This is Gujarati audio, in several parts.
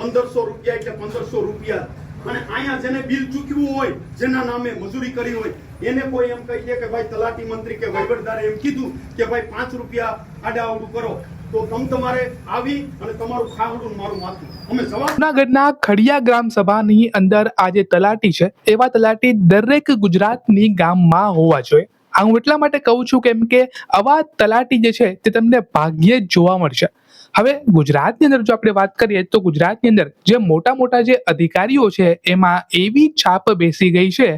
1500 રૂપિયા એટલે 1500 રૂપિયા. અને અહીંયા જેને બિલ ચૂકવ્યું હોય, જેના નામે મજૂરી કરી હોય, એને કોઈ એમ કહી દે કે ભાઈ તલાટી મંત્રી કે વહીવટદારે એમ કીધું કે ભાઈ 5 રૂપિયા આડાઅવડું કરો, તો તમારે આવી અને તમારું ખાવડું મારું માથું. અમે જૂનાગઢના ખડિયા ગ્રામ સભાની અંદર આ જે તલાટી છે, એવા તલાટી દરેક ગુજરાતની ગામમાં હોવા જોઈએ. આ હું એટલા માટે કહું છું કેમ કે આવા તલાટી જે છે તે તમને ભાગ્યે જ જોવા મળશે. હવે ગુજરાતની અંદર જો આપણે વાત કરીએ તો ગુજરાતની અંદર જે મોટા મોટા જે અધિકારીઓ છે એમાં એવી છાપ બેસી ગઈ છે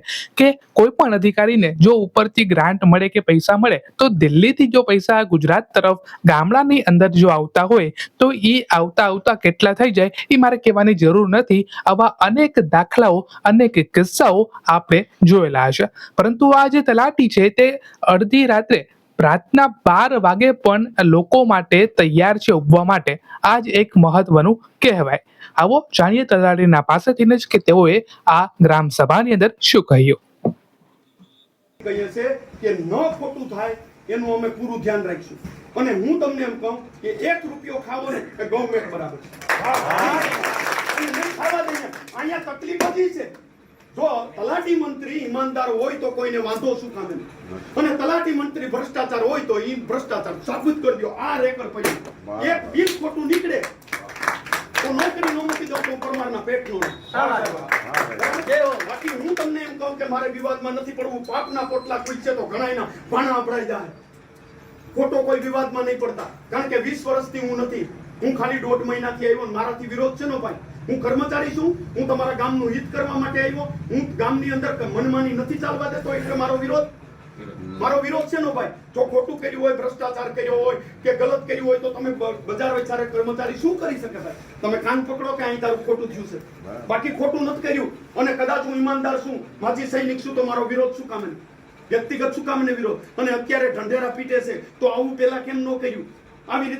કે કોઈ પણ અધિકારીને જો ઉપરથી ગ્રાન્ટ મળે કે પૈસા મળે તો દિલ્હીથી જો પૈસા ગુજરાત તરફ ગામડાની અંદર જો આવતા હોય તો એ આવતા કેટલા થઈ જાય એ મારે કહેવાની જરૂર નથી. આવા અનેક દાખલાઓ, અનેક કિસ્સાઓ આપણે જોયેલા છે. પરંતુ આ જે તલાટી છે તે અડધી રાત્રે રાતના 12 વાગે પણ લોકો માટે તૈયાર છે ઉભવા માટે. આ જ એક મહત્વનું કહેવાય. આવો જાણીએ તલાટીના પાસેથી જ કે તેઓએ આ ગ્રામ સભાની અંદર શું કહ્યું. કહીએ છે કે ન ખોટું થાય એનું અમે પૂરું ધ્યાન રાખીશું. અને હું તમને એમ કહું કે 1 રૂપિયો ખાવો ને એ ગવર્નમેન્ટ બરાબર છે. અહીંયા તકલીફ હજી છે. જો તલાટી મંત્રી ઈમાનદાર હોય તો કોઈને વાંધો શું કામ નહીં, અને તલાટી મંત્રી ભ્રષ્ટાચાર હોય તો એ ભ્રષ્ટાચાર સાબિત કરી દો. આ રેકર્ડ પડ્યું, એક બિલ ખોટું નીકળે તો નોકરી ન મૂકી દો તો પરમારના પેટનો. બાકી હું તમને એમ કહું કે મારે વિવાદમાં નથી પડવું. પાપના પોટલા કોઈ છે તો ઘણાયના ભાણા અભડાઈ જાય. ખોટો કોઈ વિવાદમાં નહીં પડતા, કારણ કે 20 વર્ષથી હું નથી. હું ખાલી 1.5 મહિનાથી આવ્યો. મારાથી વિરોધ છે ને ભાઈ. હું કર્મચારી છું. હું તમારા ગામનું હિત કરવા માટે આવ્યો. હું ગામની અંદર મનમાની નથી ચાલવા દેતો, એટલે મારો વિરોધ છે ને ભાઈ. જો ખોટું કર્યું હોય, ભ્રષ્ટાચાર કર્યો હોય કે ગલત કર્યું હોય તો તમે બજાર વેચારે કર્મચારી શું કરી શકે ભાઈ? તમે કાન પકડો કે અહીં તારું ખોટું થયું છે. બાકી ખોટું નથી કર્યું અને કદાચ હું ઈમાનદાર છું, માજી સૈનિક છું, તો મારો વિરોધ શું કામ? વ્યક્તિગત શું કામ ને વિરોધ? અને અત્યારે ઢંઢેરા પીટે છે તો આવું પેલા કેમ ન કર્યું? આવી રીતે